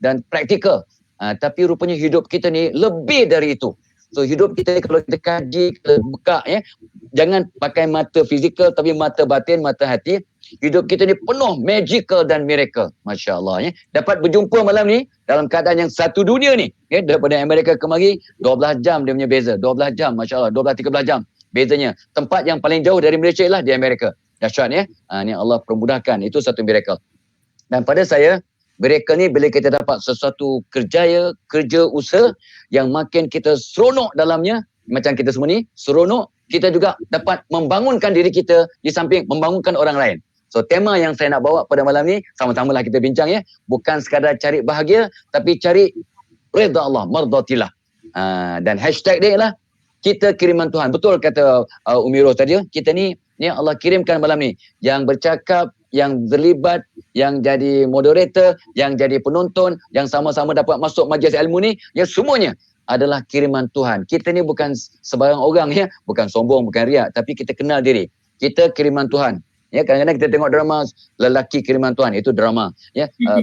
dan praktikal. Tapi rupanya hidup kita ni lebih dari itu. So hidup kita kalau kita kaji, kita buka jangan pakai mata fizikal tapi mata batin, mata hati. Hidup kita ni penuh magical dan miracle. Masya Allah. Dapat berjumpa malam ni dalam keadaan yang satu dunia ni. Daripada Amerika kemari 12 jam dia punya beza. 12 jam, Masya Allah. 12-13 jam bezanya. Tempat yang paling jauh dari Malaysia ialah di Amerika. Dahsyat ni Allah permudahkan. Itu satu miracle. Dan pada saya, miracle ni bila kita dapat sesuatu kerja usaha yang makin kita seronok dalamnya, macam kita semua ni, seronok, kita juga dapat membangunkan diri kita di samping membangunkan orang lain. So tema yang saya nak bawa pada malam ni, sama-samalah kita bincang bukan sekadar cari bahagia, tapi cari redha Allah, mardatillah. Dan hashtag dia ialah kita kiriman Tuhan. Betul kata Umi Ros tadi, kita ni Allah kirimkan malam ni, yang bercakap, yang terlibat, yang jadi moderator, yang jadi penonton, yang sama-sama dapat masuk majlis ilmu ni, semuanya adalah kiriman Tuhan. Kita ni bukan sebarang orang bukan sombong, bukan riak, tapi kita kenal diri. Kita kiriman Tuhan. Kadang-kadang kita tengok drama lelaki kiriman Tuhan, itu drama.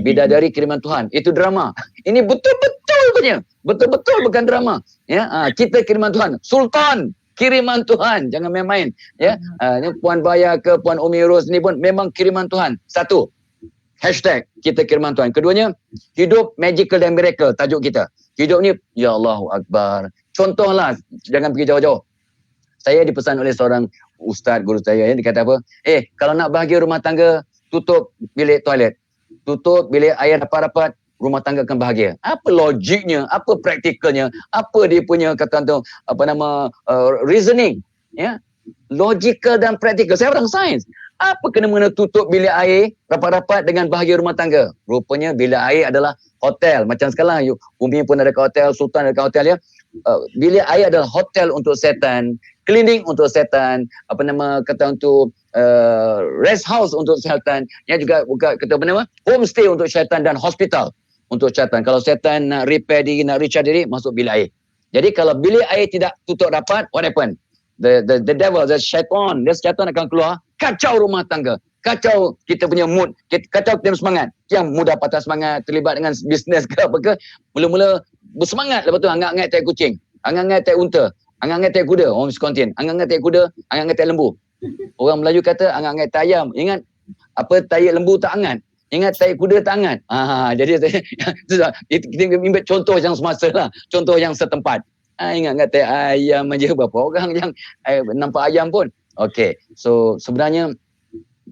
Bidadari kiriman Tuhan, itu drama. Ini betul-betul punya. Betul-betul bukan drama. Kita kiriman Tuhan. Sultan kiriman Tuhan, jangan main-main. Puan Baya ke Puan Umi Ros ni pun memang kiriman Tuhan. Satu, hashtag kita kiriman Tuhan. Keduanya, hidup magical dan miracle, tajuk kita. Hidup ni, ya Allahu Akbar. Contohlah, jangan pergi jauh-jauh. Saya dipesan oleh seorang ustaz guru saya, dia kata apa? Kalau nak bahagia rumah tangga, tutup bilik toilet. Tutup bilik air rapat-rapat, rumah tangga akan bahagia. Apa logiknya? Apa praktikalnya? Apa dia punya kata tu, reasoning? Logical dan praktikal. Saya orang sains. Apa kena-mengena tutup bilik air rapat-rapat dengan bahagia rumah tangga? Rupanya bilik air adalah hotel. Macam sekarang, Umi pun ada kat hotel, Sultan ada kat hotel bilik air adalah hotel untuk setan, cleaning untuk setan, untuk rest house untuk setan, juga buka homestay untuk syaitan dan hospital untuk syaitan. Kalau setan nak repair diri, nak recharge diri, masuk bilik air. Jadi kalau bilik air tidak tutup rapat, what happen? The devil, the syaitan akan keluar, kacau rumah tangga, kacau kita punya mood, kacau kita punya semangat. Yang mudah patah semangat, terlibat dengan bisnes ke apa ke, mula-mula bersemangat, lepas tu angat-angat tai kucing, angat-angat tai unta, angat-angat tai kuda, orang miskontin, angat-angat tai kuda, angat-angat tai lembu. Orang Melayu kata angat-angat tai ayam. Ingat apa, tai lembu tak angat. Ingat tai kuda tak angat. Jadi kita ambil contoh yang semasa lah, contoh yang setempat. Ingat tai ayam aja, berapa orang yang nampak ayam pun. Okay, so sebenarnya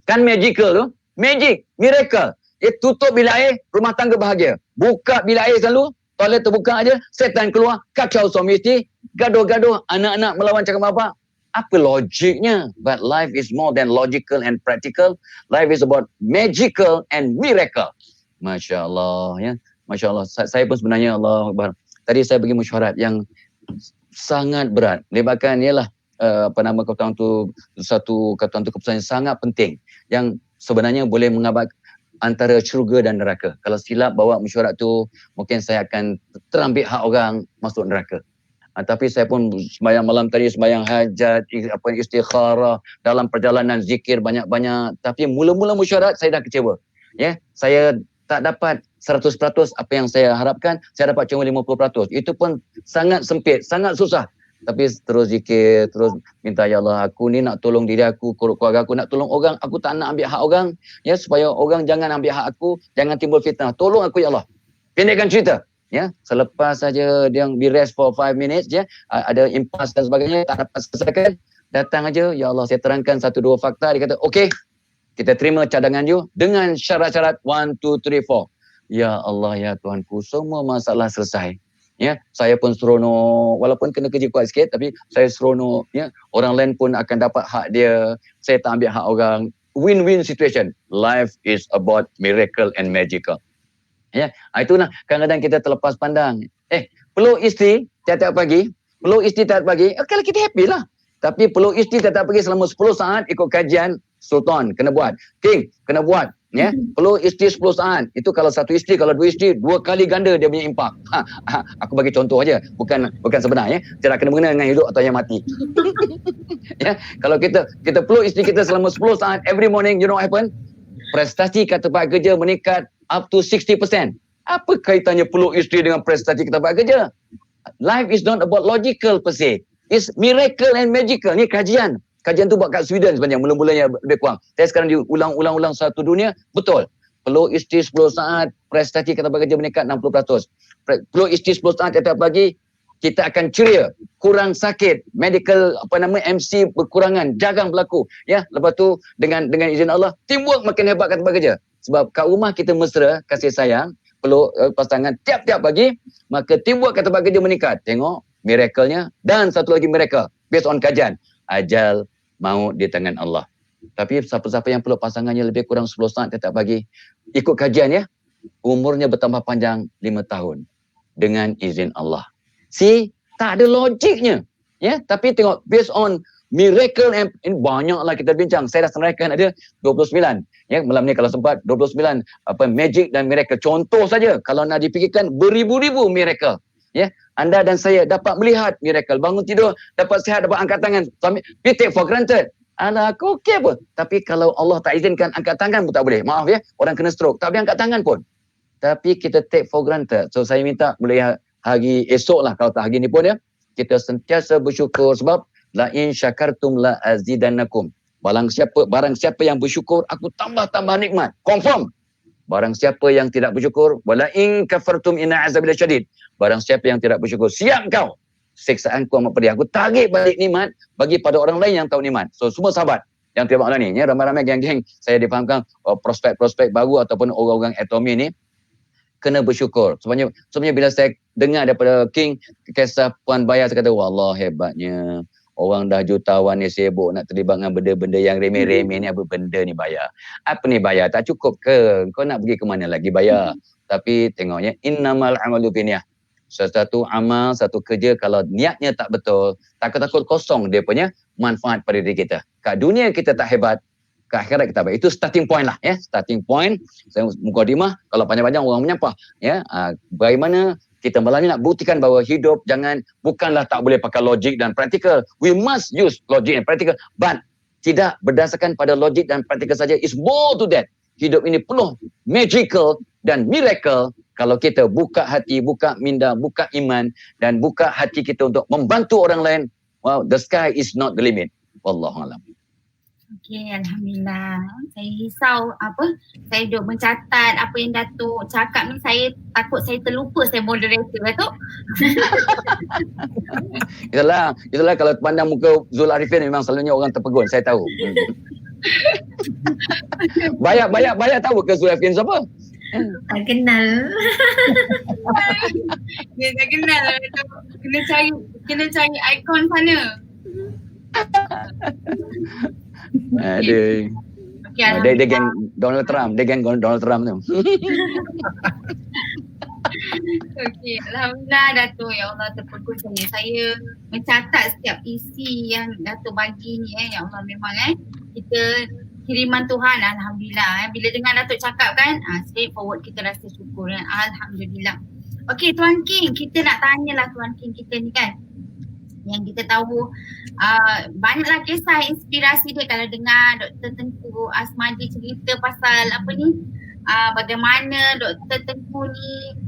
kan magical tu, magic, miracle. Tutup bilik air, rumah tangga bahagia. Buka bilik air selalu, toilet terbuka aja, setan keluar, kacau suami isteri, gaduh-gaduh, anak-anak melawan cakap bapak. Apa logiknya? But life is more than logical and practical. Life is about magical and miracle. Masya Allah, Masya Allah. Saya pun sebenarnya, Allah Akbar, tadi saya pergi mesyuarat yang sangat berat. Libatkan ialah satu keputusan yang sangat penting yang sebenarnya boleh mengabak antara syurga dan neraka. Kalau silap bawa mesyuarat tu, mungkin saya akan terambil hak orang masuk neraka. Tapi saya pun sembahyang malam tadi, sembahyang hajat, istikharah, dalam perjalanan zikir banyak-banyak. Tapi mula-mula mesyuarat saya dah kecewa. Saya tak dapat 100% apa yang saya harapkan, saya dapat cuma 50%. Itu pun sangat sempit, sangat susah. Tapi terus zikir, terus minta, ya Allah, aku ni nak tolong diri aku, keluarga aku, nak tolong orang, aku tak nak ambil hak orang, supaya orang jangan ambil hak aku, jangan timbul fitnah. Tolong aku, ya Allah. Pendekkan cerita, selepas saja dia be rest for 5 minutes, ada impas dan sebagainya, tak dapat selesaikan, datang aja, ya Allah, saya terangkan 1-2 fakta, dia kata, okey, kita terima cadangan you dengan syarat-syarat 1, 2, 3, 4. Ya Allah, ya Tuhanku, semua masalah selesai. Saya pun seronok, walaupun kena kerja kuat sikit, tapi saya seronok. Orang lain pun akan dapat hak dia, saya tak ambil hak orang. Win-win situation. Life is about miracle and magical. Itulah kadang-kadang kita terlepas pandang. Peluk isteri tiap-tiap pagi, kalau kita happy lah. Tapi peluk isteri tiap-tiap pagi selama 10 saat ikut kajian Sultan, kena buat. King, kena buat. Peluk isteri 10 saat. Itu kalau satu isteri, kalau 2 isteri, 2 kali ganda dia punya impak. Aku bagi contoh aja, bukan sebenar. Tidak kena mengena dengan hidup atau yang mati. Kalau kita peluk isteri kita selama 10 saat every morning, you know what happen? Prestasi kat tempat kerja meningkat up to 60%. Apa kaitannya peluk isteri dengan prestasi kita buat kerja? Life is not about logical per se. It's miracle and magical. Ni kajian. Kajian tu buat kat Sweden sebenarnya. Mula-mulanya lebih kurang. Tapi sekarang diulang-ulang satu dunia. Betul. Peluk isteri 10 saat, prestasi kita buat kerja meningkat 60%. Peluk isteri 10 saat setiap pagi, kita akan ceria, kurang sakit, medical MC berkurangan, jarang berlaku. Ya, lepas tu dengan izin Allah, teamwork makin hebat kata buat kerja. Sebab kat rumah kita mesra, kasih sayang, peluk pasangan tiap-tiap pagi, maka teamwork kata buat kerja meningkat. Tengok miracle-nya. Dan satu lagi miracle, based on kajian, ajal maut di tangan Allah. Tapi siapa-siapa yang peluk pasangannya lebih kurang 10 saat setiap pagi, ikut kajian ya, umurnya bertambah panjang 5 tahun dengan izin Allah. See, tak ada logiknya. Ya, tapi tengok based on miracle and banyaklah kita bincang. Saya dah senaraikan ada 29. Ya, malam ni kalau sempat 29 magic dan miracle. Contoh saja kalau nak dipikirkan beribu-ribu miracle. Ya, anda dan saya dapat melihat miracle. Bangun tidur, dapat sihat, dapat angkat tangan. We take for granted. Alah, aku okey apa? Tapi kalau Allah tak izinkan angkat tangan pun tak boleh. Maaf ya, orang kena stroke. Tak boleh angkat tangan pun. Tapi kita take for granted. So saya minta mulai hari esok lah, kalau tak hari ni pun ya, kita sentiasa bersyukur sebab la in syakartum la azidannakum. Barang siapa yang bersyukur, aku tambah nikmat. Confirm. Barang siapa yang tidak bersyukur, wala in kafartum inna azabi lasyadid. Barang siapa yang tidak bersyukur, siap kau. Siksaanku amat pedih. Aku tarik balik nikmat bagi pada orang lain yang tahu nikmat. So semua sahabat yang terima Allah ni, ya, ramai-ramai geng-geng saya difahamkan prospek-prospek baru ataupun orang-orang atomi ni kena bersyukur. Sebenarnya bila saya dengar daripada King kisah Puan Bayar, saya kata wallah hebatnya. Orang dah jutawan ni sibuk nak terlibat dengan benda-benda yang remeh-remeh ni. Apa benda ni Bayar? Apa ni Bayar? Tak cukup ke? Kau nak pergi ke mana lagi Bayar? Tapi tengoknya innamal amalu binniyah. Satu amal, satu kerja kalau niatnya tak betul, takut-takut kosong dia punya manfaat pada diri kita. Kat dunia kita tak hebat, ke akhirat kita baik. Itu starting point lah ya. Starting point. Saya mukadimah, kalau panjang-panjang orang menyampah ya. Bagaimana kita malam ni nak buktikan bahawa hidup bukanlah tak boleh pakai logik dan praktikal. We must use logic and practical, but tidak berdasarkan pada logik dan praktikal saja. It's more to that. Hidup ini penuh magical dan miracle kalau kita buka hati, buka minda, buka iman dan buka hati kita untuk membantu orang lain. Wow, the sky is not the limit. Wallahualam. Okey, alhamdulillah. Saya risau saya duduk mencatat apa yang Datuk cakap ni, saya takut saya terlupa saya moderator Datuk. Itulah kalau pandang muka Zul Arifin memang selalunya orang terpegun, saya tahu. Bayar tahu ke Zul Arifin siapa? Tak kenal. Dia tak kenal. Kena cari ikon sana. Dia geng Donald Trump. Dia geng Donald Trump tu. Okey, alhamdulillah Datuk, ya Allah terpegun saya mencatat setiap isi yang Datuk bagi ni ya Allah, memang kita kiriman Tuhan, alhamdulillah. Bila dengar Datuk cakap kan, straight forward kita rasa syukur alhamdulillah. Okey Tuan King, kita nak tanyalah Tuan King kita ni kan, yang kita tahu banyaklah kisah inspirasi dia kalau dengar Dr. Tengku Asmadi cerita pasal bagaimana Dr. Tengku ni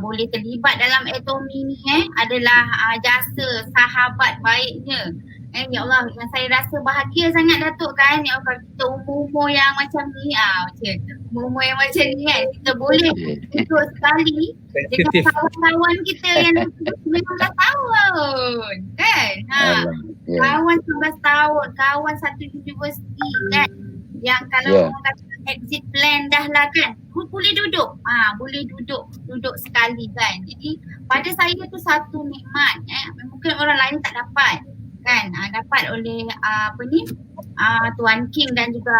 boleh terlibat dalam atomi ni adalah jasa sahabat baiknya. Ya Allah, yang saya rasa bahagia sangat Datuk kan, ya Allah, kita umur-umur yang macam ni, umur-umur yang macam ni kan, kita boleh duduk sekali dengan kawan-kawan kita yang 19 tahun kan, kawan 19 tahun, kawan satu universiti kan, yang kalau orang kata exit plan dah lah kan, boleh duduk, duduk sekali kan. Jadi pada saya tu satu nikmat, mungkin orang lain tak dapat kan, dapat oleh Tuan King dan juga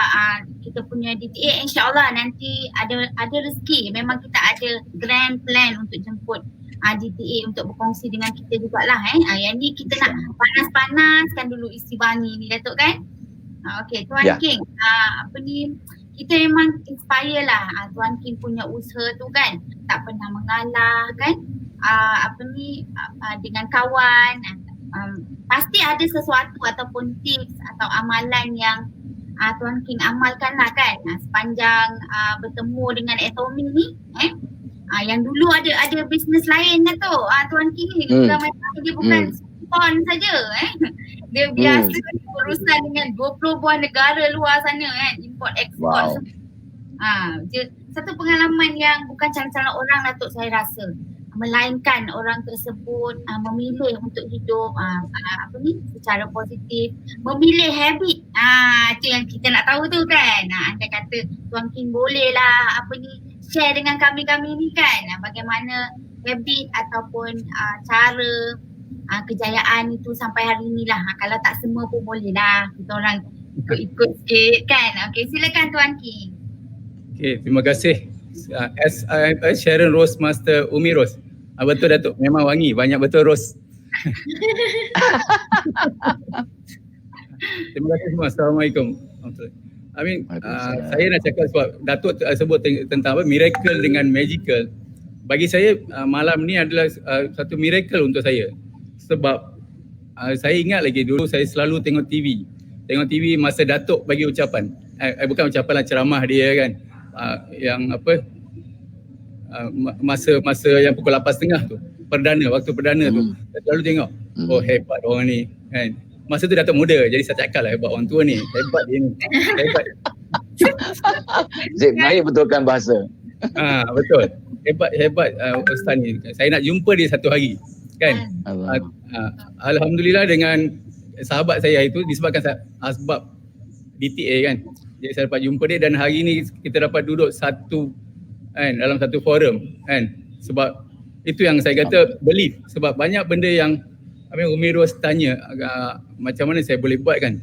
kita punya DTA. InsyaAllah nanti ada rezeki, memang kita ada grand plan untuk jemput DTA untuk berkongsi dengan kita jugalah yang ni kita nak panas-panaskan dulu isi bangi ni Datuk kan. Okey Tuan King, kita memang inspire lah Tuan King punya usaha tu kan, tak pernah mengalah kan, dengan kawan. Pasti ada sesuatu ataupun tips atau amalan yang Tuan King amalkan lah kan, sepanjang bertemu dengan atomi ni Yang dulu ada bisnes lain Datuk. Tuan King ni ramai dia bukan spon saja Dia biasa berurusan dengan 20 buah negara luar sana import ekspor. Satu pengalaman yang bukan calon-calon orang Datuk saya rasa. Melainkan orang tersebut memilih untuk hidup secara positif, memilih habit. Itu yang kita nak tahu tu kan. Anda kata Tuan King bolehlah share dengan kami-kami ni kan, bagaimana habit ataupun cara kejayaan itu sampai hari ni lah. Kalau tak semua pun boleh lah kita orang ikut sikit kan. Okey, silakan Tuan King. Okey, terima kasih. Sharon Rose Master Umi Rose. Betul Datuk, memang wangi, banyak betul Rose. Terima kasih semua. Assalamualaikum. Saya nak cakap sebab Datuk sebut tentang miracle dengan magical. Bagi saya malam ni adalah satu miracle untuk saya. Sebab saya ingat lagi dulu saya selalu tengok TV. Tengok TV masa Datuk bagi ucapan. Bukan ucapan lah, ceramah dia kan. Masa yang pukul 8.30 tu. Waktu perdana tu. Saya selalu tengok. Oh hebat orang ni kan. Masa tu Datuk muda, jadi saya cakap lah hebat orang tua ni. Hebat dia ni. Hebat. Zip, mari betulkan bahasa. Betul. Hebat Ustaz ni. Saya nak jumpa dia satu hari. Kan? Alhamdulillah dengan sahabat saya itu disebabkan sebab DTA kan. Jadi saya dapat jumpa dia dan hari ni kita dapat duduk dalam satu forum kan. Sebab itu yang saya kata belief. Sebab banyak benda yang Umi Rose tanya macam mana saya boleh buat kan.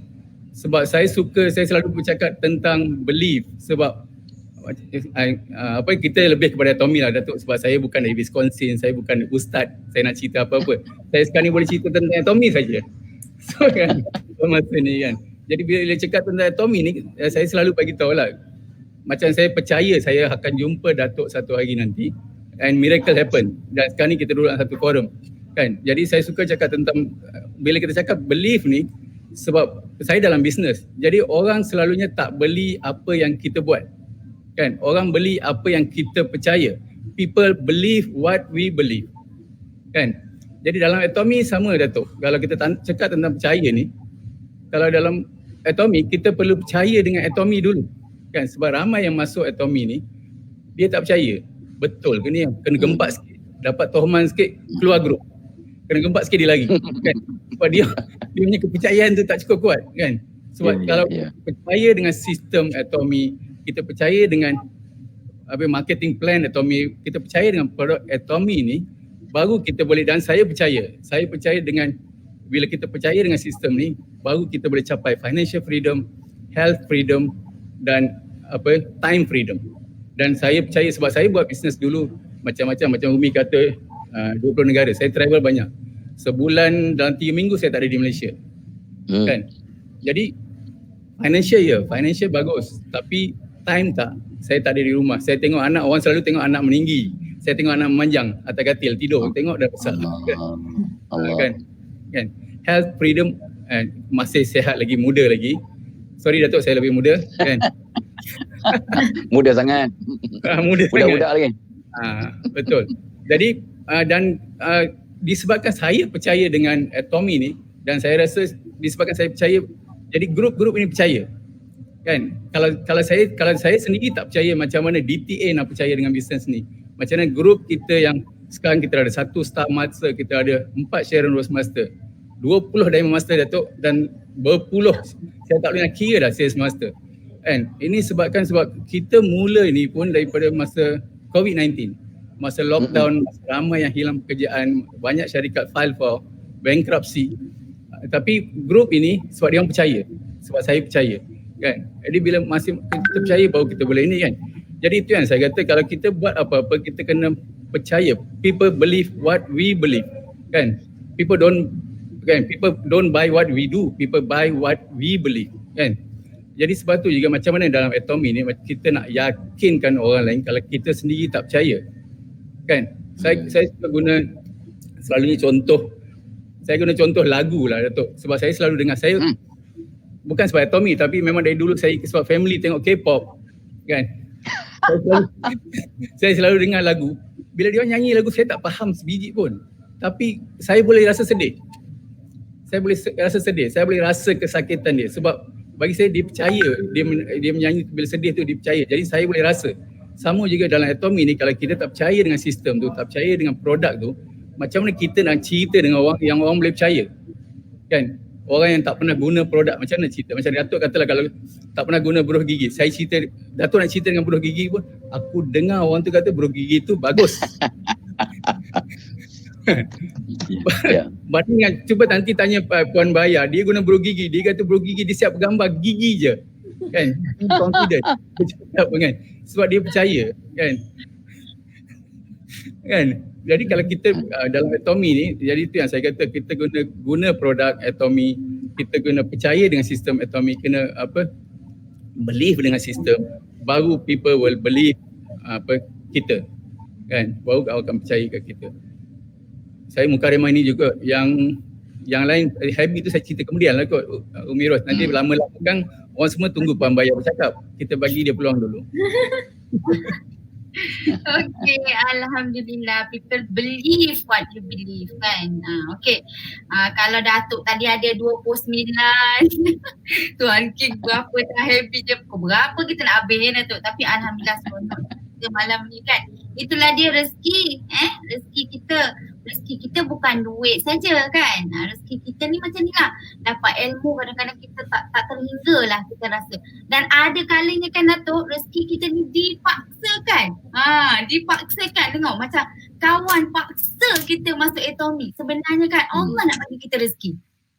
Sebab saya selalu bercakap tentang belief. Sebab kita lebih kepada Tommy lah Datuk. Sebab saya bukan dari Wisconsin, saya bukan ustaz, saya nak cerita apa-apa. Saya sekarang ni boleh cerita tentang Tommy saja. So kan, masa ni kan. Jadi bila cakap tentang Tommy ni, saya selalu bagi tahu lah. Macam saya percaya saya akan jumpa Datuk satu hari nanti. And miracle happen. Dan sekarang ni kita duduk dalam satu forum. Kan? Jadi saya suka cakap tentang, bila kita cakap belief ni, sebab saya dalam bisnes. Jadi orang selalunya tak beli apa yang kita buat. Kan? Orang beli apa yang kita percaya. People believe what we believe. Kan? Jadi dalam Atomy sama Datuk. Kalau kita cakap tentang percaya ni, kalau dalam Atomy kita perlu percaya dengan Atomy dulu. Kan? Sebab ramai yang masuk Atomy ni, dia tak percaya. Betul ke ni? Kena gempak sikit. Dapat tohman sikit, keluar grup. Kena gempak sikit dia lari. Kan? Sebab dia punya kepercayaan tu tak cukup kuat. Kan? Sebab kalau percaya dengan sistem Atomy, kita percaya dengan marketing plan Atomy, kita percaya dengan produk Atomy ni, baru kita boleh, dan saya percaya dengan, bila kita percaya dengan sistem ni, baru kita boleh capai financial freedom, health freedom dan time freedom. Dan saya percaya sebab saya buat bisnes dulu macam-macam, macam Umi kata 20 negara, saya travel banyak. Sebulan dalam 3 minggu saya tak ada di Malaysia. Kan? Jadi financial bagus, tapi time tak. Saya tak ada di rumah. Saya tengok anak, orang selalu tengok anak meninggi. Saya tengok anak memanjang atas katil tidur. Tengok dah besar. Kan? Health freedom, masih sihat lagi, muda lagi. Sorry Datuk, saya lebih muda kan. Muda sangat. Budak-budak lagi. Betul. Jadi disebabkan saya percaya dengan Atomy ni, dan saya rasa disebabkan saya percaya, jadi grup-grup ini percaya. Kan? Kalau saya sendiri tak percaya, macam mana DTA nak percaya dengan bisnes ni? Macam mana grup kita yang sekarang kita ada 1 Star Master, kita ada 4 Sharon Rose Master, 20 Diamond Master Datuk, dan berpuluh, saya tak boleh nak kira dah Sales Master. Kan? Ini sebab kita mula ni pun daripada masa COVID-19, masa lockdown, masa ramai yang hilang pekerjaan, banyak syarikat file for bankruptcy. Tapi grup ini sebab dia orang percaya, sebab saya percaya. Kan? Jadi bila masih kita percaya baru kita boleh ini kan. Jadi itu yang saya kata, kalau kita buat apa-apa kita kena percaya. People believe what we believe. Kan? People don't buy what we do, people buy what we believe. Kan? Jadi sebab tu juga macam mana dalam Atomy ni, kita nak yakinkan orang lain kalau kita sendiri tak percaya. Kan? Saya suka guna selalunya contoh. Saya guna contoh lagu lah Datuk. Sebab saya selalu dengar, saya bukan sebab Atomy, tapi memang dari dulu saya sebab family tengok K-pop kan. Saya selalu dengar lagu bila dia nyanyi lagu saya tak faham sebiji pun. Tapi saya boleh rasa sedih. Saya boleh rasa kesakitan dia sebab bagi saya dia percaya, dia menyanyi bila sedih tu dia percaya. Jadi saya boleh rasa. Sama juga dalam Atomy ni, kalau kita tak percaya dengan sistem tu, tak percaya dengan produk tu, macam mana kita nak cerita dengan orang yang orang boleh percaya? Kan? Orang yang tak pernah guna produk, macam mana cerita? Macam Datuk katalah kalau tak pernah guna buruh gigi, saya cerita, Datuk nak cerita dengan buruh gigi pun, aku dengar orang tu kata buruh gigi tu bagus. Bandingkan, cuba nanti tanya Puan Baya, dia guna buruh gigi, dia kata buruh gigi dia siap gambar gigi je. Kan? Confident. Kan? Sebab dia percaya. Kan? Jadi kalau kita dalam Atomy ni, jadi itu yang saya kata, kita guna produk Atomy, kita guna percaya dengan sistem Atomy, kena believe dengan sistem, baru people will believe kita. Kan? Baru orang akan percaya kat kita. Saya mukarimah ini juga yang lain habit tu saya cerita kemudian lah kot Umi Ros. Nanti lama-lama kan orang semua tunggu Puan Baya bercakap. Kita bagi dia peluang dulu. Okay, Alhamdulillah, people believe what you believe kan. Okay, kalau Datuk tadi ada 29 Tuan King berapa dah habit je, berapa kita nak habis Datuk. Tapi Alhamdulillah seronok kita malam ni kan. Itulah dia rezeki, rezeki kita bukan duit saja kan. Rezeki kita ni macam ni lah, dapat ilmu kadang-kadang kita tak terhingga lah kita rasa. Dan ada kalanya kan Datuk, rezeki kita ni dipaksakan. Dipaksakan, tengok macam kawan paksa kita masuk Atomy. Sebenarnya kan Allah nak bagi kita rezeki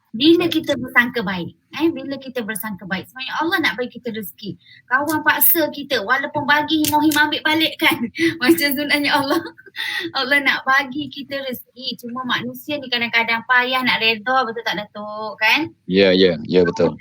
bila kita bersangka baik. Bila kita bersangka baik, sebenarnya Allah nak bagi kita rezeki. Kawan paksa kita, walaupun bagi him ambil balik kan. Macam sebenarnya Allah nak bagi kita rezeki. Cuma manusia ni kadang-kadang payah nak redha, betul tak Datuk kan? Ya betul.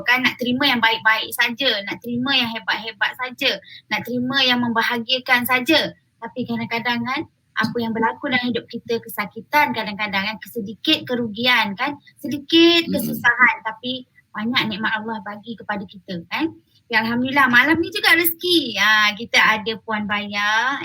Kan nak terima yang baik-baik saja, nak terima yang hebat-hebat saja, nak terima yang membahagiakan saja. Tapi kadang-kadang kan apa yang berlaku dalam hidup kita, kesakitan kadang-kadang kan, sedikit kerugian kan, sedikit kesusahan, tapi banyak nikmat Allah bagi kepada kita kan. Ya, Alhamdulillah malam ni juga rezeki. Kita ada Puan Baya,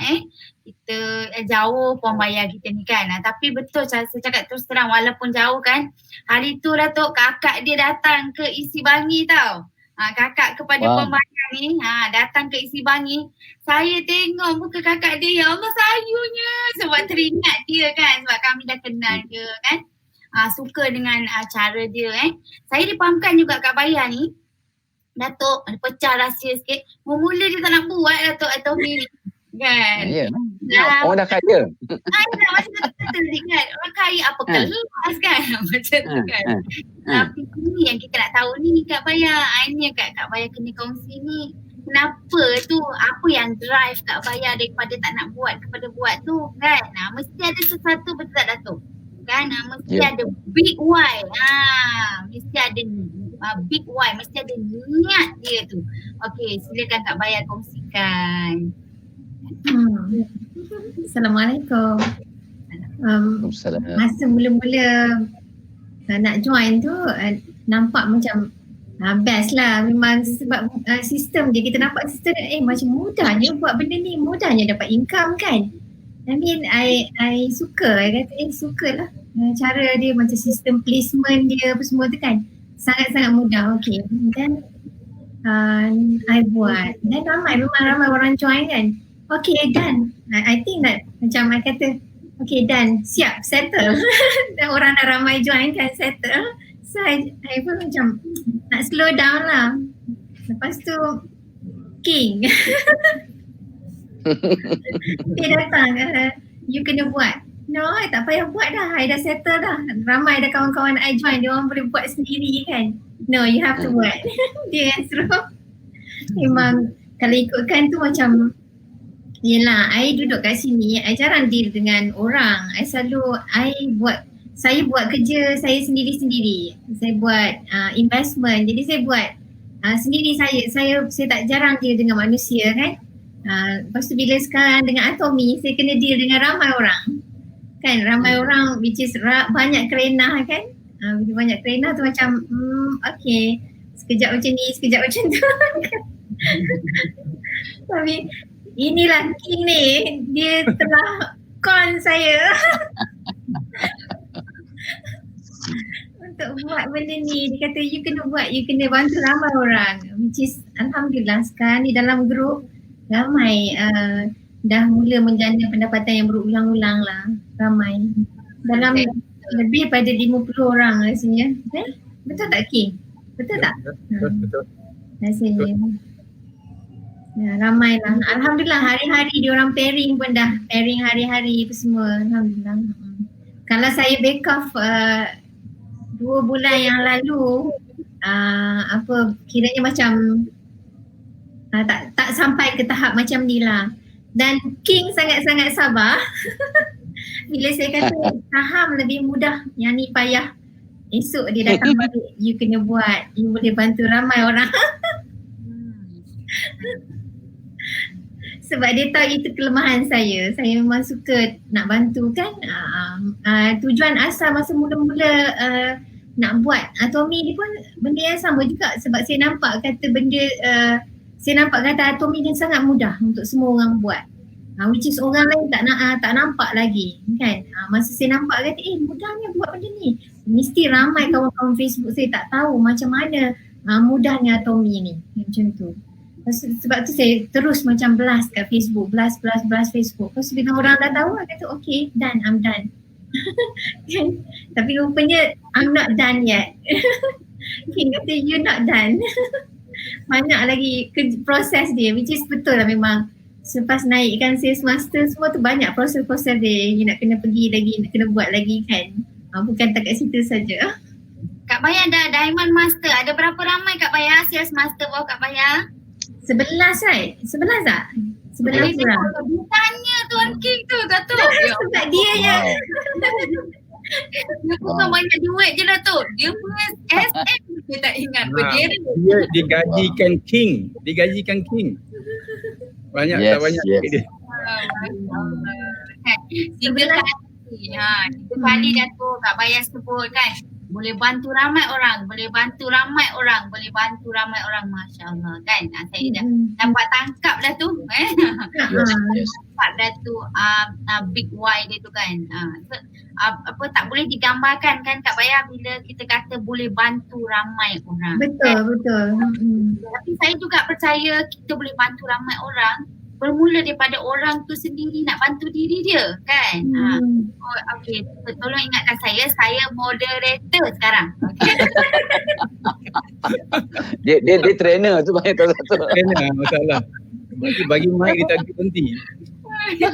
kita jauh Puan Baya kita ni kan. Tapi betul saya cakap terus terang, walaupun jauh kan, hari tu Datuk kakak dia datang ke Isi Bangi tau. Kakak kepada Puan Baya ni datang ke Isi Bangi. Saya tengok muka kakak dia, ya Allah sayunya, sebab teringat dia kan, sebab kami dah kenal dia kan. Suka dengan cara dia Saya dipahamkan juga Kak Baya ni, Datuk pecah rahsia sikit, mula dia tak nak buat Datuk Atomy ni kan. Orang dah kaya. Macam betul kan, orang kaya apa kelas kan, macam tu kan. Tapi ni yang kita nak tahu ni Kak Baya, ini yang Kak Baya kena kongsi ni. Kenapa tu, apa yang drive Kak Baya daripada tak nak buat kepada buat tu kan. Mesti ada sesuatu, betul tak Datuk? Kan, mesti ada big why. Mesti ada big why, mesti ada niat dia tu. Okey, silakan Kak Baya kongsikan. Assalamualaikum. Masa mula-mula nak join tu nampak macam best lah, memang sebab sistem je, kita nampak sistem macam mudahnya buat benda ni, mudahnya dapat income kan. I mean I suka, I kata suka lah cara dia, macam sistem placement dia apa semua tu kan, sangat-sangat mudah. Okay, dan I buat, dan memang ramai orang join kan. Okay, done. I think that macam I kata okay, done, siap, settle. Dan orang dah ramai join kan, settle. So I pun macam nak slow down lah. Lepas tu King dia datang, you kena buat. No, I tak payah buat dah, I dah settle dah. Ramai dah kawan-kawan I join, dia orang boleh buat sendiri kan. No, you have to buat. Dia yang suruh. Memang kalau ikutkan tu macam, yelah, I duduk kat sini, I jarang deal dengan orang. Saya buat kerja saya sendiri-sendiri. Saya buat investment. Jadi saya buat sendiri saya tak jarang deal dengan manusia kan. Lepas tu bila sekarang dengan Atomy, saya kena deal dengan ramai orang. Kan, ramai orang which is banyak kerenah kan. Bila banyak kerenah tu macam okay, sekejap macam ni, sekejap macam tu. Tapi inilah King ni, dia telah con saya untuk buat benda ni. Dia kata you kena buat, you kena bantu ramai orang, which is alhamdulillah sekarang ni dalam grup ramai dah mula menjana pendapatan yang berulang-ulang lah, ramai dalam lebih pada 50 orang rasanya. Betul tak King? Betul tak? Betul. Rasanya ya, ramai lah. Alhamdulillah hari-hari diorang pairing pun dah pairing hari-hari apa semua. Alhamdulillah. Kalau saya back off 2 bulan yang lalu kiranya macam tak sampai ke tahap macam ni lah. Dan King sangat-sangat sabar. Bila saya kata saham lebih mudah, yang ni payah. Esok dia datang balik, you kena buat, you boleh bantu ramai orang. Sebab dia tahu itu kelemahan saya. Saya memang suka nak bantu kan. Tujuan asal masa mula-mula nak buat Atomy ni pun benda yang sama juga. Sebab saya nampak kata Atomy ni sangat mudah untuk semua orang buat. Which is orang lain tak nampak lagi kan. Masa saya nampak kata mudahnya buat benda ni. Mesti ramai kawan-kawan Facebook saya tak tahu macam mana mudahnya Atomy ni. Macam tu. Sebab tu saya terus macam blast kat Facebook, blast Facebook. Lepas bila orang dah tahu, saya kata okay, done, I'm done. Tapi rupanya I'm not done yet. King kata you're not done. Banyak lagi proses dia, which is betul lah memang. Selepas naikkan sales master semua tu banyak proses-proses dia. You nak kena pergi lagi, nak kena buat lagi kan. Bukan tak kat situ saja. Kak Baya dah Diamond Master. Ada berapa ramai Kak Baya sales master bawah Kak Baya? 11 right? 11 tak? 11 orang. Dia tanya Tuan King tu Datuk. Sebab dia yang dia bukan banyak duit je lah tu. Dia punya SM dia tak ingat berdiri. Dia digajikan King. Banyak tak banyak duit dia. Tiga kali Datuk Kak Baya sebut kan. Boleh bantu ramai orang, Masya Allah kan. Saya dah dapat tangkap dah tu. Tangkap dah tu big why dia tu kan. Tak boleh digambarkan kan Kak Baya bila kita kata boleh bantu ramai orang. Betul. Tapi saya juga percaya kita boleh bantu ramai orang bermula daripada orang tu sendiri nak bantu diri dia kan. Okey, tolong ingatkan saya moderator sekarang. Okay. dia trainer tu banyak tahu satu. Trainer masalah. Bagi mic dia tak berhenti. Kan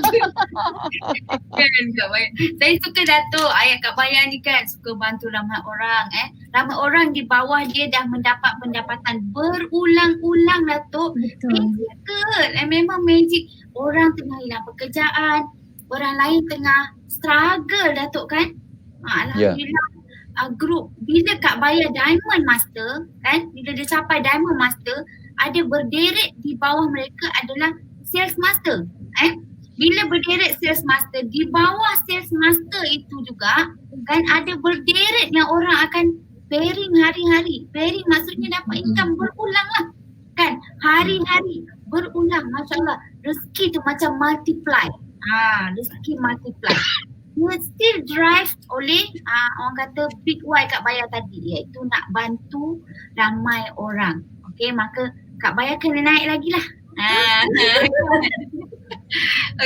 Kak Baya. Saya suka Datuk ayat Kak Baya ni kan, suka bantu ramai orang ramai orang di bawah dia dah mendapat pendapatan berulang-ulang Datuk. Magical. Memang magic. Orang tengah hilang pekerjaan, orang lain tengah struggle Datuk kan. Alhamdulillah. Grup bila Kak Baya Diamond Master kan, bila dia capai Diamond Master, ada berderet di bawah mereka adalah sales master. Bila berderet sales master, di bawah sales master itu juga kan ada berderet yang orang akan pairing hari-hari. Pairing maksudnya dapat income berulang lah kan. Hari-hari berulang. Masya Allah, rezeki tu macam multiply. Rezeki multiply. Dia still drive oleh orang kata big why Kak Baya tadi, iaitu nak bantu ramai orang. Okay, maka Kak Baya kena naik lagi lah.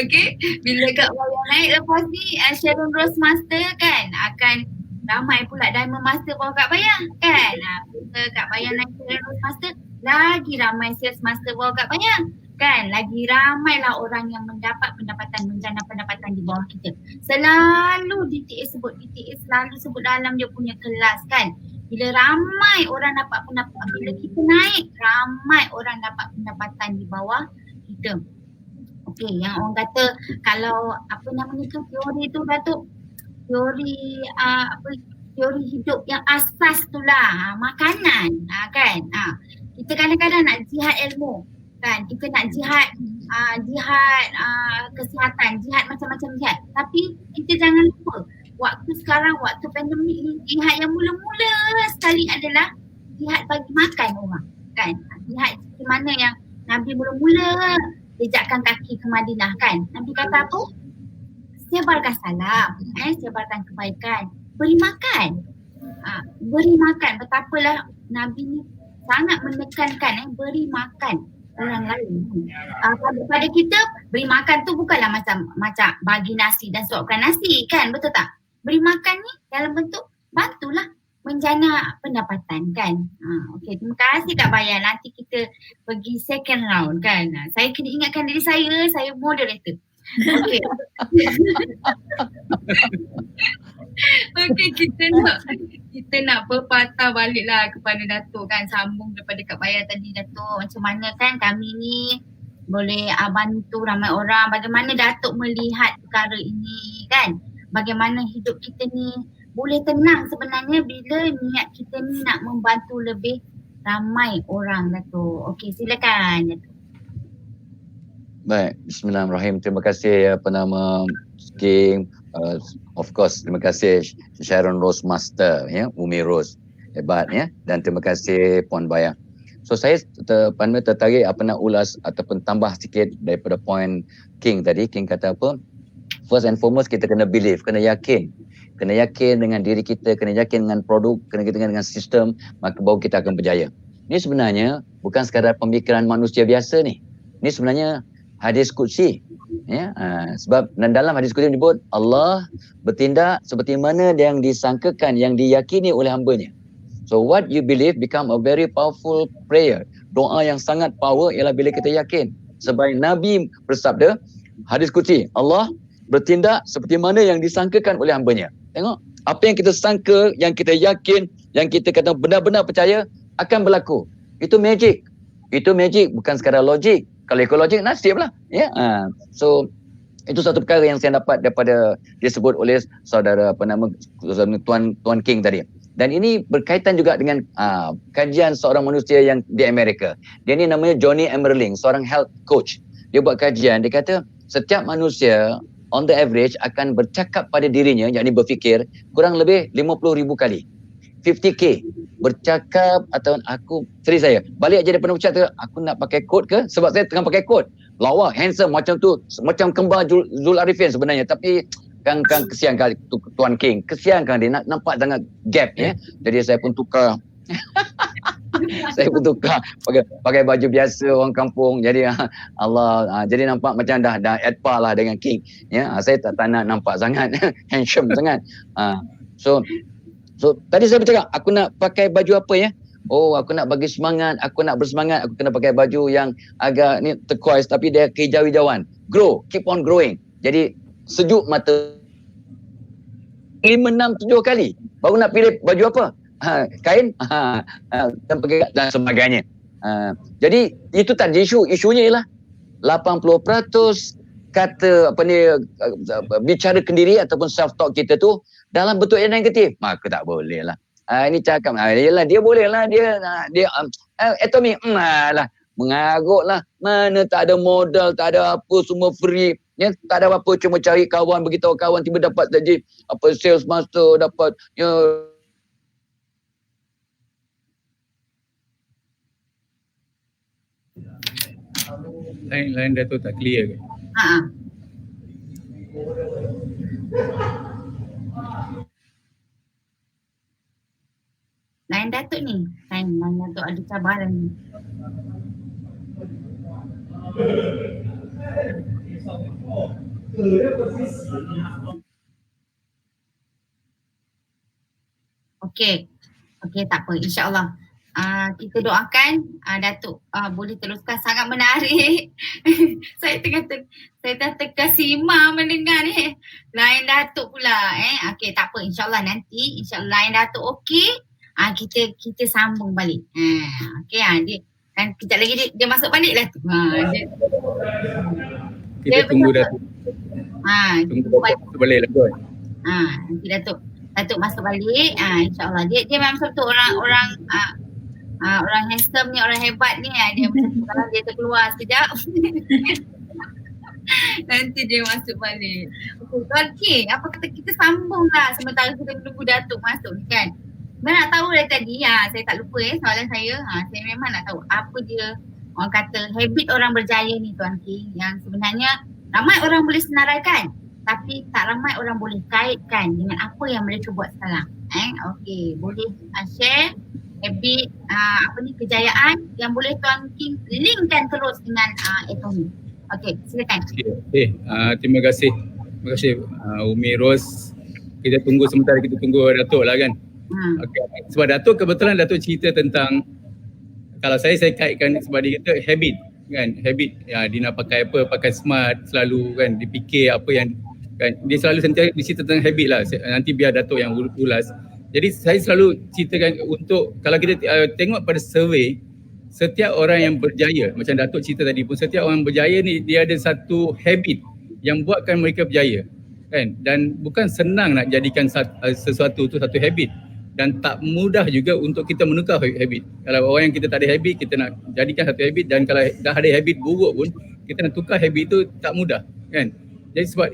Okay, bila Kak Baya naik lepas ni Sharon Rose Master kan akan ramai pula Diamond Master bawah Kak Baya kan. Bila Kak Baya naik Sharon Rose Master, lagi ramai Sales Master bawah Kak Baya kan. Lagi ramailah orang yang mendapat pendapatan, menjana pendapatan di bawah kita. Selalu DTS selalu sebut dalam dia punya kelas kan. Bila ramai orang dapat pendapatan, bila kita naik, ramai orang dapat pendapatan di bawah kita. Okey, yang orang kata kalau apa namanya tu teori tu Datuk, teori teori hidup yang asas tu lah, makanan kan. Kita kadang-kadang nak jihad ilmu kan, kita nak jihad kesihatan, jihad macam-macam jihad. Tapi kita jangan lupa waktu sekarang, waktu pandemik ni, jihad yang mula-mula sekali adalah jihad bagi makan orang kan. Jihad di mana yang Nabi mula-mula jejakkan kaki ke Madinah kan. Nabi kata apa? Sebarkan salam, sebarkan kebaikan, beri makan. Beri makan. Betapalah Nabi ni sangat menekankan beri makan orang lain. Pada kita beri makan tu bukanlah macam bagi nasi dan suapkan nasi kan, betul tak? Beri makan ni dalam bentuk bantulah menjana pendapatan kan. Okey, terima kasih Kak Bayan. Nanti kita pergi second round kan. Saya kena ingatkan diri saya moderator. Okey. Okey, kita nak berpatah baliklah kepada Datuk kan, sambung daripada Kak Bayan tadi Datuk. Macam mana kan kami ni boleh bantu ramai orang, bagaimana Datuk melihat perkara ini kan. Bagaimana hidup kita ni boleh tenang sebenarnya bila niat kita ni nak membantu lebih ramai orang Datuk. Okey, silakan Datuk. Baik, bismillahirrahmanirrahim. Terima kasih King. Of course, terima kasih Sharon Rose Master, Umi Rose. Hebat dan terima kasih Puan Bayan. So saya tertarik nak ulas ataupun tambah sikit daripada point King tadi. King kata apa? First and foremost kita kena believe, kena yakin. Kena yakin dengan diri kita, kena yakin dengan produk, kena yakin dengan sistem, maka baru kita akan berjaya. Ini sebenarnya bukan sekadar pemikiran manusia biasa ni. Ini sebenarnya hadis qudsi. Sebab dalam hadis qudsi menyebut Allah bertindak seperti mana yang disangkakan, yang diyakini oleh hamba-Nya. So what you believe become a very powerful prayer. Doa yang sangat power ialah bila kita yakin. Sebab Nabi bersabda, hadis qudsi, Allah bertindak seperti mana yang disangkakan oleh hamba-Nya. Tengok, apa yang kita sangka, yang kita yakin, yang kita kata benar-benar percaya akan berlaku. Itu magic. Itu magic, bukan sekadar logik. Kalau ikut logik, nasib lah. So, itu satu perkara yang saya dapat daripada disebut oleh saudara Tuan King tadi. Dan ini berkaitan juga dengan kajian seorang manusia yang di Amerika. Dia ni namanya Johnny Emerling, seorang health coach. Dia buat kajian, dia kata setiap manusia on the average akan bercakap pada dirinya, yakni berfikir kurang lebih 50,000 kali. 50k bercakap atau tadi saya balik je daripada bercakap, aku nak pakai kod ke? Sebab saya tengah pakai kod. Lawa, handsome macam tu, macam kembar Zul Arifin sebenarnya, tapi kan kesian kan Tuan King. Kesian kan dia nampak sangat gap Jadi saya pun tukar. Saya pun tukar pakai baju biasa orang kampung. Jadi Allah jadi nampak macam dah at par lah dengan King. Saya tak nak nampak sangat handsome sangat. So tadi saya bercakap aku nak pakai baju apa Oh, aku nak bagi semangat, aku nak bersemangat, aku kena pakai baju yang agak ni turquoise tapi dia kehijau-hijauan. Grow, keep on growing. Jadi sejuk mata 5, 6, 7 kali baru nak pilih baju apa. Kain dan pakai dan sebagainya. Jadi itu tadi isunya ialah 80% kata bicara kendiri ataupun self talk kita tu dalam bentuk yang negatif. Maka tak boleh lah. Ini cakap yalah dia boleh lah, dia Atomy lah mengarut lah, mana tak ada modal, tak ada apa, semua free. Tak ada apa-apa, cuma cari kawan, beritahu kawan, tiba dapat jadi sales master, dapat lain Datuk tak clear ke? Lain Datuk ni. Lain Datuk ada cabaran ni. Okey, tak apa, insya-Allah. Kita doakan Datuk boleh teruskan, sangat menarik. Saya dah terkesima mendengar ni. Lain Datuk pula Okey, tak apa, insya-Allah nanti lain Datuk okey. Kita sambung balik. Okey, dia kan kejap lagi dia masuk balik lah tu. Kita tunggu Datuk. Tunggu Datuk balik lah kot. Nanti Datuk masuk balik. InsyaAllah dia memang satu orang handsome ni, orang hebat ni. Dia macam kalau dia terkeluar sekejap. Nanti dia masuk balik. Okey, apa kata kita sambung lah sementara kita menunggu Datuk masuk ni kan. Saya nak tahu dari tadi, saya tak lupa soalan saya. Saya memang nak tahu apa dia orang kata habit orang berjaya ni Tuan King, yang sebenarnya ramai orang boleh senaraikan tapi tak ramai orang boleh kaitkan dengan apa yang mereka buat sekarang. Okey, boleh share habit kejayaan yang boleh Tuan King linkkan terus dengan Atomy. Okey, silakan. Terima kasih. Terima kasih Umi Ros. Kita tunggu sementara, kita tunggu Datuk lah kan. Okay. Sebab Datuk kebetulan Datuk cerita tentang, kalau saya kaitkan sebab dia kata habit kan, habit ya, dia nak pakai apa, pakai smart selalu kan, dia fikir apa yang kan, dia selalu sentiasa cerita tentang habit lah. Nanti biar Datuk yang ulas. Jadi saya selalu ceritakan untuk, kalau kita tengok pada survey, setiap orang yang berjaya, macam Datuk cerita tadi pun, setiap orang berjaya ni dia ada satu habit yang buatkan mereka berjaya kan, dan bukan senang nak jadikan sesuatu tu satu habit, dan tak mudah juga untuk kita menukar habit. Kalau orang yang kita tak ada habit, kita nak jadikan satu habit, dan kalau dah ada habit buruk pun kita nak tukar habit tu tak mudah kan. Jadi sebab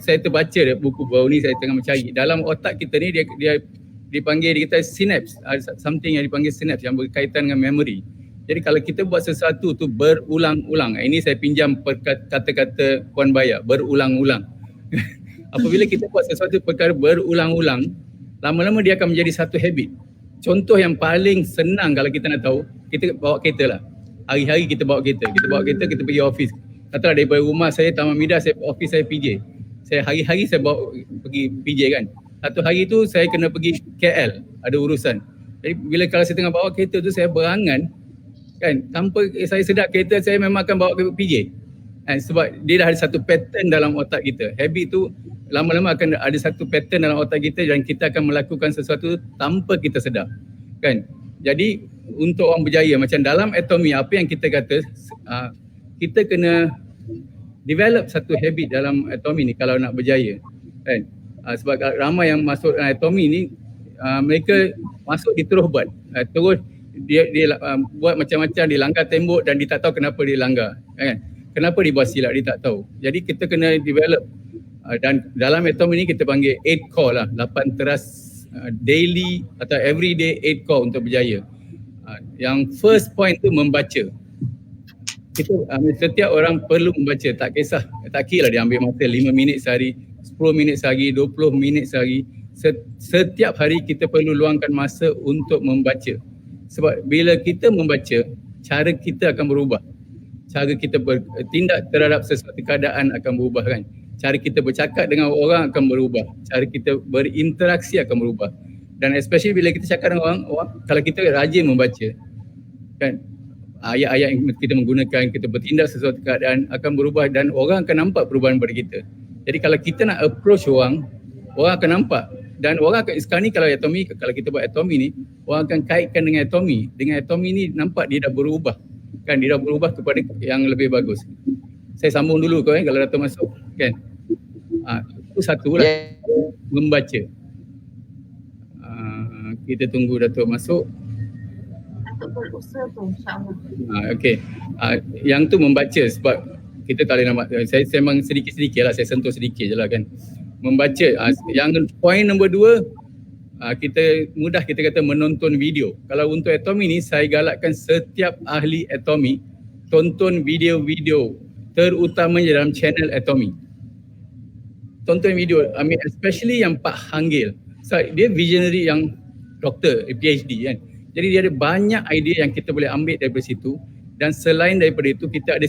saya terbaca buku baru ni, saya tengah mencari dalam otak kita ni, dia dipanggil, dia kata synapse, something yang dipanggil synapse yang berkaitan dengan memory. Jadi kalau kita buat sesuatu tu berulang-ulang, ini saya pinjam kata-kata Puan Baya, berulang-ulang. Apabila kita buat sesuatu perkara berulang-ulang, lama-lama dia akan menjadi satu habit. Contoh yang paling senang kalau kita nak tahu, kita bawa kereta lah. Hari-hari kita bawa kereta, kita pergi office. Katalah daripada rumah saya Taman Midah, saya office saya PJ. Saya hari-hari saya bawa pergi PJ kan. Satu hari tu saya kena pergi KL, ada urusan. Jadi bila kalau saya tengah bawa kereta tu, saya berangan kan, tanpa saya sedar kereta saya memang akan bawa ke PJ. Sebab dia dah ada satu pattern dalam otak kita. Habit tu lama-lama akan ada satu pattern dalam otak kita, dan kita akan melakukan sesuatu tanpa kita sedar kan. Jadi untuk orang berjaya, macam dalam Atomy, apa yang kita kata, kita kena develop satu habit dalam Atomy ni kalau nak berjaya kan. Sebab ramai yang masuk Atomy ni, mereka masuk dia terus buat, terus dia buat macam-macam, dia langgar tembok dan dia tak tahu kenapa dia langgar kan. Kenapa dia buat silap, dia tak tahu. Jadi kita kena develop, dan dalam Atomy ni kita panggil 8 core lah, 8 teras daily atau everyday 8 core untuk berjaya. Yang first point tu membaca. Setiap orang perlu membaca, tak kisah, tak kira dia ambil masa 5 minit sehari, 10 minit sehari, 20 minit sehari. Setiap hari kita perlu luangkan masa untuk membaca. Sebab bila kita membaca, cara kita akan berubah. Cara kita bertindak terhadap sesuatu keadaan akan berubah kan. Cara kita bercakap dengan orang akan berubah. Cara kita berinteraksi akan berubah. Dan especially bila kita cakap dengan orang, kalau kita rajin membaca kan, ayat-ayat yang kita menggunakan, kita bertindak sesuatu keadaan akan berubah, dan orang akan nampak perubahan pada kita. Jadi kalau kita nak approach orang akan nampak. Dan orang akan, sekarang ni kalau Atomy, kalau kita buat Atomy ni, orang akan kaitkan dengan Atomy. Dengan Atomy ni nampak dia dah berubah kan, dia dah berubah kepada yang lebih bagus. Saya sambung dulu kau kalau Datuk masuk kan. Itu satu lah, membaca. Kita tunggu Datuk masuk. Datuk berusaha tu, insyaAllah. Okey. Yang tu membaca, sebab kita tak boleh nampak. Saya memang sedikit-sedikit lah, saya sentuh sedikit je lah kan. Membaca. Yang poin nombor 2, kita mudah kita kata menonton video. Kalau untuk Atomy ni, saya galakkan setiap ahli Atomy tonton video-video, terutamanya dalam channel Atomy. Tonton video, especially yang Pak Hanggil. So, dia visionary yang doktor, PhD kan. Jadi dia ada banyak idea yang kita boleh ambil daripada situ. Dan selain daripada itu, kita ada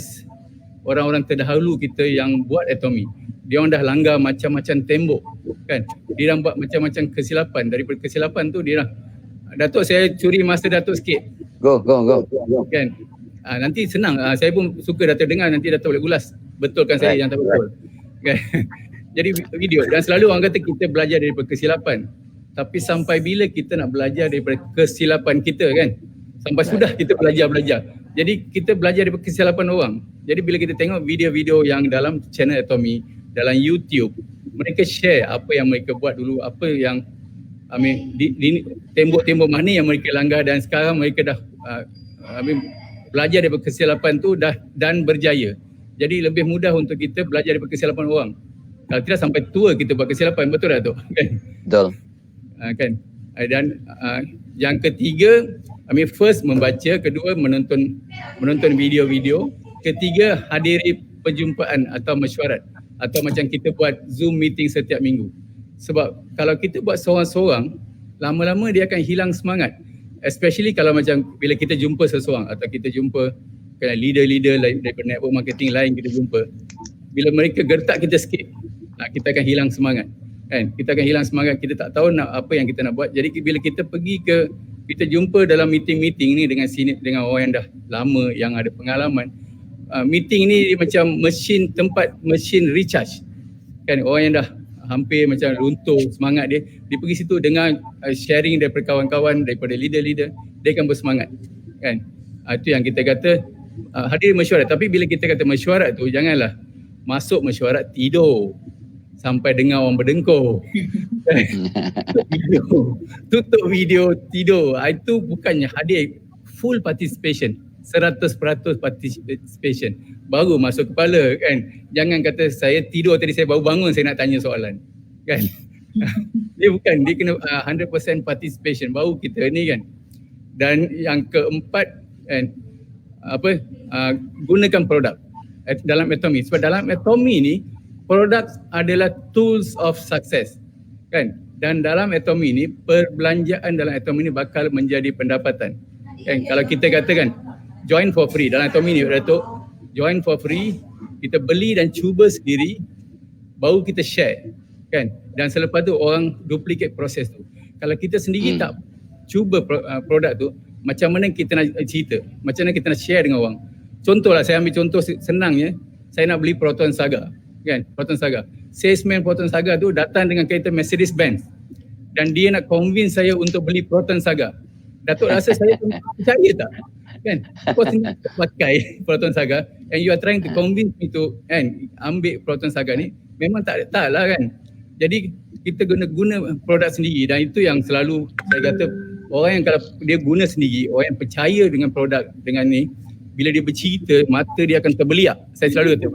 orang-orang terdahulu kita yang buat Atomy. Dia orang dah langgar macam-macam tembok kan. Dia orang buat macam-macam kesilapan. Daripada kesilapan tu dia dah, Datuk saya curi masa Datuk sikit. Go. Kan. Nanti senang. Saya pun suka Datuk dengar, nanti Datuk boleh ulas. Betulkan saya yang tak betul. Kan. Jadi video, dan selalu orang kata kita belajar daripada kesilapan. Tapi sampai bila kita nak belajar daripada kesilapan kita kan? Sampai sudah kita belajar. Jadi kita belajar daripada kesilapan orang. Jadi bila kita tengok video-video yang dalam channel Atomy, dalam YouTube, mereka share apa yang mereka buat dulu, apa yang di tembok-tembok mana yang mereka langgar, dan sekarang mereka dah belajar daripada kesilapan tu dan berjaya. Jadi lebih mudah untuk kita belajar daripada kesilapan orang. Kalau tidak sampai tua kita buat kesilapan, betul tak tu? Kan? Betul. Kan? Dan yang ketiga, First membaca, kedua menonton video-video, ketiga hadiri perjumpaan atau mesyuarat, atau macam kita buat Zoom meeting setiap minggu. Sebab kalau kita buat seorang-seorang, lama-lama dia akan hilang semangat. Especially kalau macam bila kita jumpa seseorang atau kita jumpa leader-leader daripada network marketing lain, kita jumpa, bila mereka gertak kita sikit, kita akan hilang semangat. Kan? Kita akan hilang semangat, kita tak tahu nak apa yang kita nak buat. Jadi bila kita kita jumpa dalam meeting-meeting ni dengan orang yang dah lama, yang ada pengalaman, meeting ni macam tempat mesin recharge. Kan, orang yang dah hampir macam runtuh semangat dia pergi situ dengar sharing daripada kawan-kawan, daripada leader-leader, dia akan bersemangat. Kan? Itu yang kita kata hadir mesyuarat. Tapi bila kita kata mesyuarat tu, janganlah masuk mesyuarat tidur sampai dengar orang berdengkur. Tutup video tidur. Itu bukannya hadir full participation, 100% participation. Baru masuk kepala kan. Jangan kata saya tidur tadi, saya baru bangun saya nak tanya soalan. Kan? Dia kena 100% participation baru kita ni kan. Dan yang keempat kan, gunakan produk dalam Atomy. Sebab dalam Atomy ni produk adalah tools of success kan. Dan dalam Atomy ni, perbelanjaan dalam Atomy ni bakal menjadi pendapatan kan. Kalau kita katakan join for free dalam Atomy ni, Datuk, join for free, kita beli dan cuba sendiri, baru kita share kan. Dan selepas tu orang duplicate proses tu. Kalau kita sendiri tak cuba produk tu, macam mana kita nak cerita, macam mana kita nak share dengan orang. Contohlah, saya ambil contoh senangnya, saya nak beli Proton Saga kan, Proton Saga. Salesman Proton Saga tu datang dengan kereta Mercedes-Benz dan dia nak convince saya untuk beli Proton Saga. Datuk rasa saya percaya tak? Kan? Kau sendiri pakai Proton Saga and you are trying to convince me to ambil Proton Saga ni, memang tak lah kan. Jadi kita guna produk sendiri, dan itu yang selalu saya kata, orang yang kalau dia guna sendiri, orang yang percaya dengan produk dengan ni, bila dia bercerita, mata dia akan terbeliak. Saya selalu kata,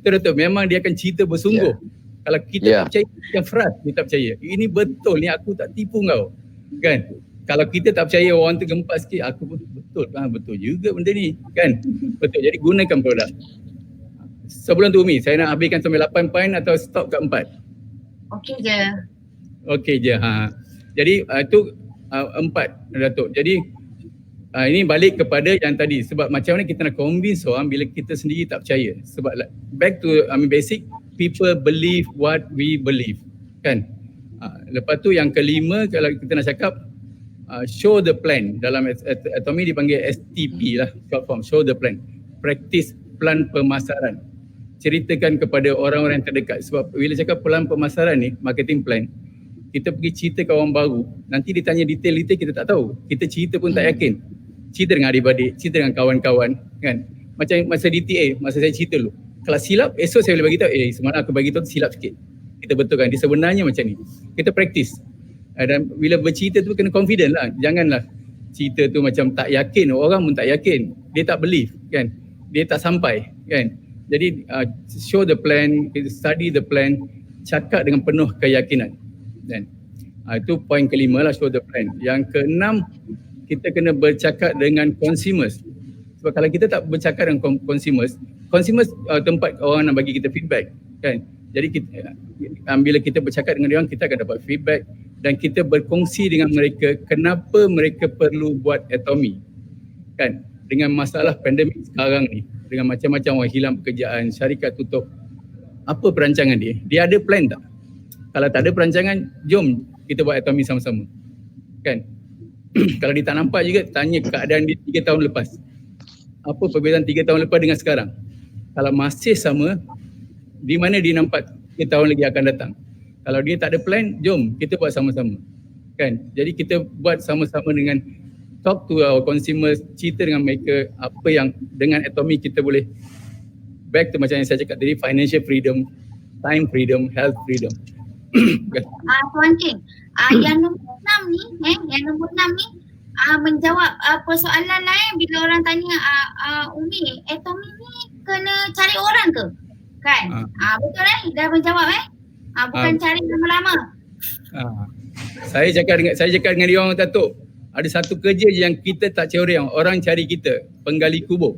betul, memang dia akan cerita bersungguh. Kalau kita tak percaya, yang frust, dia tak percaya. Ini betul ni, aku tak tipu kau. Kan? Kalau kita tak percaya, orang tu gempak sikit, aku betul juga benda ni. Kan? Betul, jadi gunakan produk. Sebelum tu Umi, saya nak habiskan sampai 8 poin atau stop kat 4? Okey je. Jadi itu 4 Datuk. Jadi ini balik kepada yang tadi, sebab macam mana kita nak convince orang bila kita sendiri tak percaya. Sebab back to basic, people believe what we believe. Kan? Lepas tu yang kelima, kalau kita nak cakap, show the plan. Dalam Atomy dipanggil STP lah, short form, show the plan. Practice plan pemasaran. Ceritakan kepada orang-orang yang terdekat. Sebab bila cakap plan pemasaran ni, marketing plan, kita pergi cerita ke orang baru, nanti dia tanya detail-detail kita tak tahu. Kita cerita pun tak yakin. Cerita dengan adik-beradik, cerita dengan kawan-kawan kan. Macam masa DTA, masa saya cerita dulu, kalau silap, esok saya boleh bagi tahu, semalam aku bagi tahu silap sikit. Kita betulkan, dia sebenarnya macam ni. Kita practice. Dan bila bercerita tu kena confident lah. Janganlah cerita tu macam tak yakin, orang pun tak yakin. Dia tak believe kan. Dia tak sampai kan. Jadi show the plan, study the plan, cakap dengan penuh keyakinan. Dan itu poin kelima lah, show the plan. Yang keenam, kita kena bercakap dengan consumers. Sebab kalau kita tak bercakap dengan consumers tempat orang nak bagi kita feedback kan. Jadi bila kita bercakap dengan dia, kita akan dapat feedback dan kita berkongsi dengan mereka kenapa mereka perlu buat Atomy kan. Dengan masalah pandemik sekarang ni, dengan macam-macam orang hilang pekerjaan, syarikat tutup, apa perancangan dia? Dia ada plan tak? Kalau tak ada perancangan, jom kita buat Atomy sama-sama kan. Kalau dia tak nampak juga, tanya keadaan dia 3 tahun lepas. Apa perbezaan 3 tahun lepas dengan sekarang? Kalau masih sama, di mana dia nampak 3 tahun lagi akan datang? Kalau dia tak ada plan, jom kita buat sama-sama kan. Jadi kita buat sama-sama dengan talk to our consumers, cerita dengan mereka apa yang dengan Atomy kita boleh back to macam yang saya cakap tadi, financial freedom, time freedom, health freedom. Tuan King, yang nombor 6 ni, menjawab persoalan lain bila orang tanya Umi, Atomy ni kena cari orang ke? Kan? Betul dah menjawab bukan cari lama-lama. Saya cakap dengan dia orang, Datuk, Ada satu kerja je yang kita tak cari orang, orang cari kita, penggali kubur.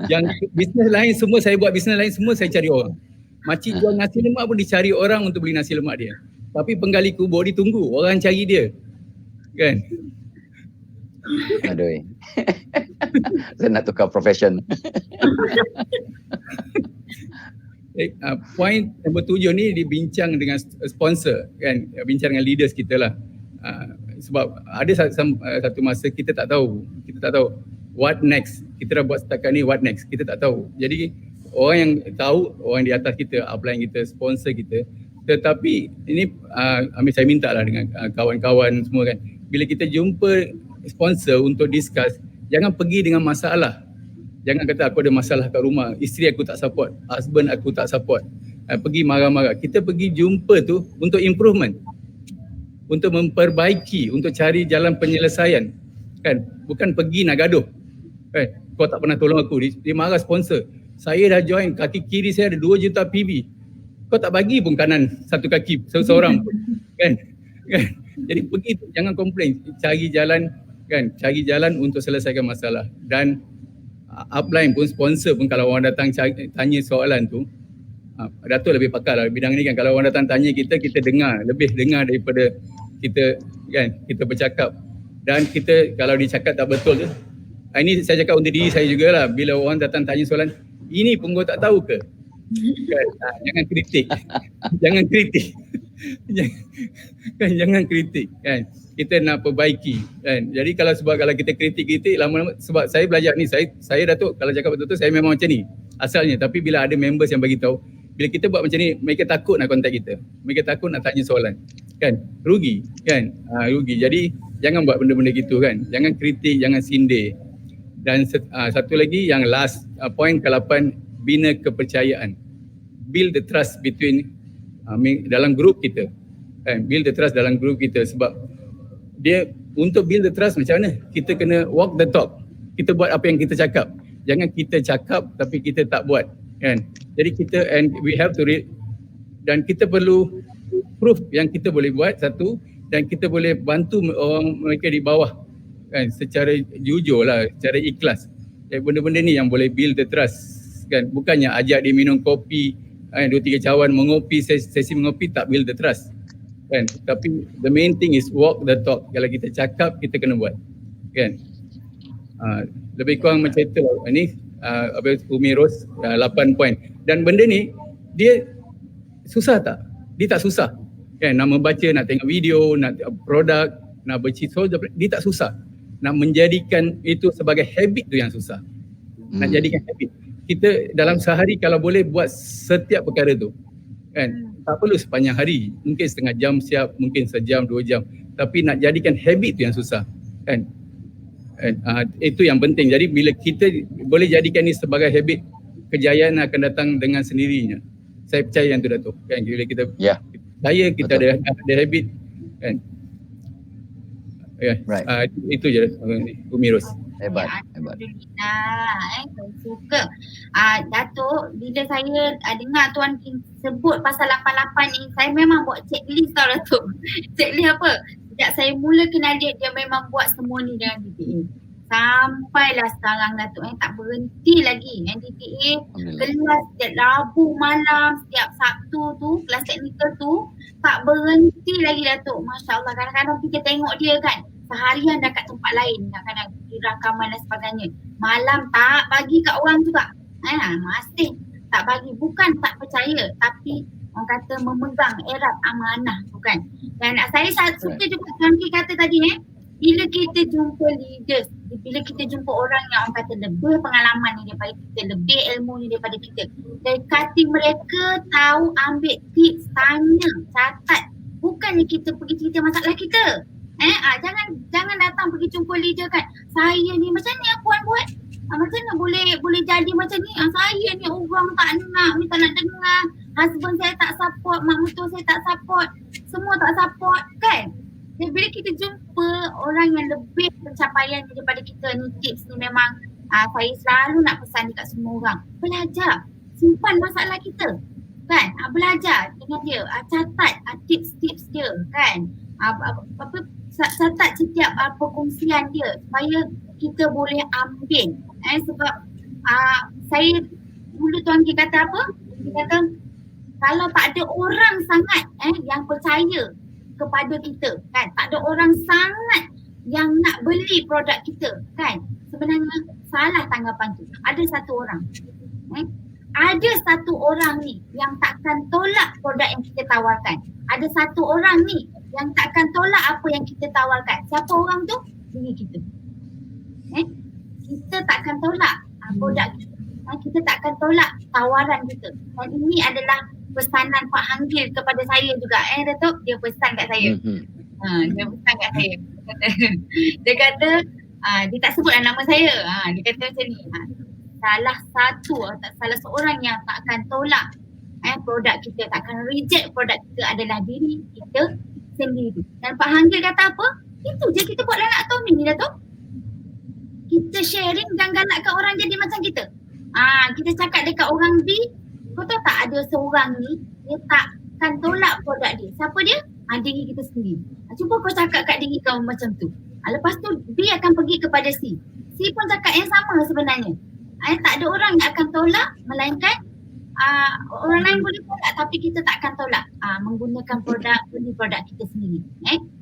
Yang bisnes lain semua saya buat, bisnes lain semua saya cari orang. Makcik jual nasi lemak pun dicari orang untuk beli nasi lemak dia. Tapi penggali kubur ditunggu, orang cari dia. Kan? Aduh. Saya nak tukar profession. Point nombor 7 ni dibincang dengan sponsor kan, bincang dengan leaders kita lah. Sebab ada satu masa kita tak tahu what next. Kita dah buat setakat ni, what next kita tak tahu. Jadi orang yang tahu, orang di atas kita, upline kita, sponsor kita. Tetapi ini saya minta lah dengan kawan-kawan semua kan, bila kita jumpa sponsor untuk discuss, jangan pergi dengan masalah. Jangan kata aku ada masalah kat rumah, isteri aku tak support, husband aku tak support, pergi marah-marah. Kita pergi jumpa tu untuk improvement, untuk memperbaiki, untuk cari jalan penyelesaian kan, bukan pergi nak gaduh kan. Kau tak pernah tolong aku, dia marah sponsor. Saya dah join, kaki kiri saya ada 2 juta PB, kau tak bagi pun kanan satu kaki seorang pun kan. Jadi pergi tu, jangan komplain, cari jalan kan, cari jalan untuk selesaikan masalah. Dan upline pun, sponsor pun, kalau orang datang tanya soalan tu, Datuk lebih pakar lah bidang ni kan. Kalau orang datang tanya kita dengar, lebih dengar daripada kita kan, kita bercakap. Dan kita kalau dia cakap tak betul tu, ini saya cakap untuk diri saya jugalah, bila orang datang tanya soalan, ini pun kau tak tahu ke? Kan? Jangan kritik. Jangan kritik. Jangan kritik kan. Kita nak perbaiki kan. Jadi kalau kita kritik lama-lama, sebab saya belajar ni, saya Datuk kalau cakap betul-betul saya memang macam ni asalnya, tapi bila ada members yang bagi tahu, bila kita buat macam ni, mereka takut nak kontak kita, mereka takut nak tanya soalan kan, rugi kan, rugi. Jadi jangan buat benda-benda gitu kan, jangan kritik, jangan sindir. Dan satu lagi yang last, point ke-8, bina kepercayaan, build the trust between dalam grup kita kan, build the trust dalam grup kita. Sebab dia untuk build the trust macam mana, kita kena walk the talk, kita buat apa yang kita cakap, jangan kita cakap tapi kita tak buat kan. Jadi kita, and we have to dan kita perlu proof yang kita boleh buat satu, dan kita boleh bantu orang mereka di bawah kan, secara jujur lah, secara ikhlas. Benda-benda ni yang boleh build the trust kan. Bukannya ajak dia minum kopi, 2-3 cawan mengopi, sesi mengopi, tak build the trust kan. Tapi the main thing is walk the talk. Kalau kita cakap, kita kena buat kan. Lebih kurang macam itu lah. Ini Umi Ros 8 poin. Dan benda ni dia susah tak? Dia tak susah kan. Nak membaca, nak tengok video, nak produk, nak bercerita, dia tak susah. Nak menjadikan itu sebagai habit tu yang susah. Nak jadikan habit. Kita dalam sehari kalau boleh buat setiap perkara tu kan, tak perlu sepanjang hari, mungkin setengah jam siap, mungkin sejam, 2 jam, tapi nak jadikan habit tu yang susah kan. Itu yang penting. Jadi bila kita boleh jadikan ni sebagai habit, kejayaan akan datang dengan sendirinya. Saya percaya yang tu Datuk kan. Bila kita percaya kita ada habit kan. Right. Itu je Umi Ros. Hebat. Alhamdulillah, saya suka. Datuk, bila saya dengar Tuan King sebut pasal 88 ni, saya memang buat checklist tau Datuk. Checklist apa? Sejak saya mula kenal dia memang buat semua ni dengan DTA. Sampailah sekarang Datuk, tak berhenti lagi. DTA kelas setiap Rabu malam, setiap Sabtu tu, kelas teknikal tu, tak berhenti lagi Datuk. Masya Allah, kadang-kadang kita tengok dia kan, seharian dah kat tempat lain, kadang-kadang di rakaman dan sebagainya. Malam tak bagi kat orang juga. Masih tak bagi. Bukan tak percaya, tapi orang kata memegang erat amanah tu kan. Dan saya suka juga Tuan Ki kata tadi bila kita jumpa leaders, bila kita jumpa orang yang orang kata lebih pengalaman ni daripada kita, lebih ilmu ni daripada kita, dekati mereka, tahu, ambil tips, tanya, catat. Bukannya kita pergi cerita masalah kita. Jangan datang pergi jumpa leader kan. Saya ni macam ni puan buat. Macam mana boleh jadi macam ni? Saya ni orang tak nak, tak nak dengar. Husband saya tak support, mak mertua saya tak support. Semua tak support kan. Jadi bila kita jumpa orang yang lebih pencapaian daripada kita, ni tips ni memang saya selalu nak pesan dekat semua orang. Belajar, simpan masalah kita. kan, belajar dengan dia, catat tips-tips dia kan, catat setiap perkongsian dia supaya kita boleh ambil. Sebab saya dulu Tuan Hakim kata apa? Dia kata kalau tak ada orang sangat yang percaya kepada kita kan, tak ada orang sangat yang nak beli produk kita kan, sebenarnya salah tanggapan tu. Ada satu orang. Ada satu orang ni yang takkan tolak produk yang kita tawarkan. Ada satu orang ni yang takkan tolak apa yang kita tawarkan. Siapa orang tu? Diri kita. Kita takkan tolak produk kita. Kita takkan tolak tawaran kita. Dan ini adalah pesanan Pak Hanggil kepada saya juga. Datuk, dia pesan kat saya. Dia pesan kat saya. Dia kata, dia tak sebut nama saya. Dia kata macam ni. Salah seorang yang takkan tolak produk kita, takkan reject produk kita adalah diri kita sendiri. Dan Pak Hanggil kata apa? Itu je kita buat dalam Tommy ni, Datuk. Kita sharing dan galakkan orang jadi macam kita. Kita cakap dekat orang B, kau tahu tak ada seorang ni, dia takkan tolak produk dia. Siapa dia? Diri kita sendiri. Cuba kau cakap kat diri kau macam tu. Lepas tu B akan pergi kepada C. C pun cakap yang sama sebenarnya. Tak ada orang yang akan tolak, melainkan orang lain boleh tolak tapi kita takkan tolak menggunakan beli produk kita sendiri.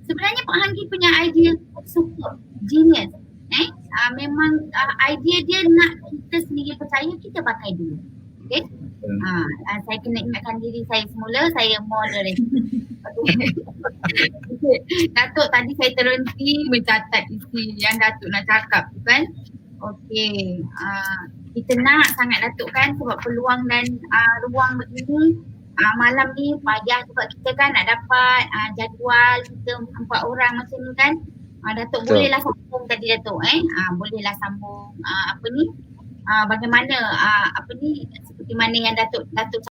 Sebenarnya Pak Hanggil punya idea super genius. Memang idea dia nak kita sendiri percaya, kita pakai dulu. Okay? Saya kena ingatkan diri saya semula, saya moderate. Datuk tadi saya terhenti mencatat isi yang Datuk nak cakap tu kan. Okey, kita nak sangat Datuk kan, sebab peluang dan ruang begini malam ni payah juga kita kan nak dapat jadual kita 4 orang macam ni kan. Datuk bolehlah sambung tadi Datuk bolehlah sambung bagaimana seperti mana yang Datuk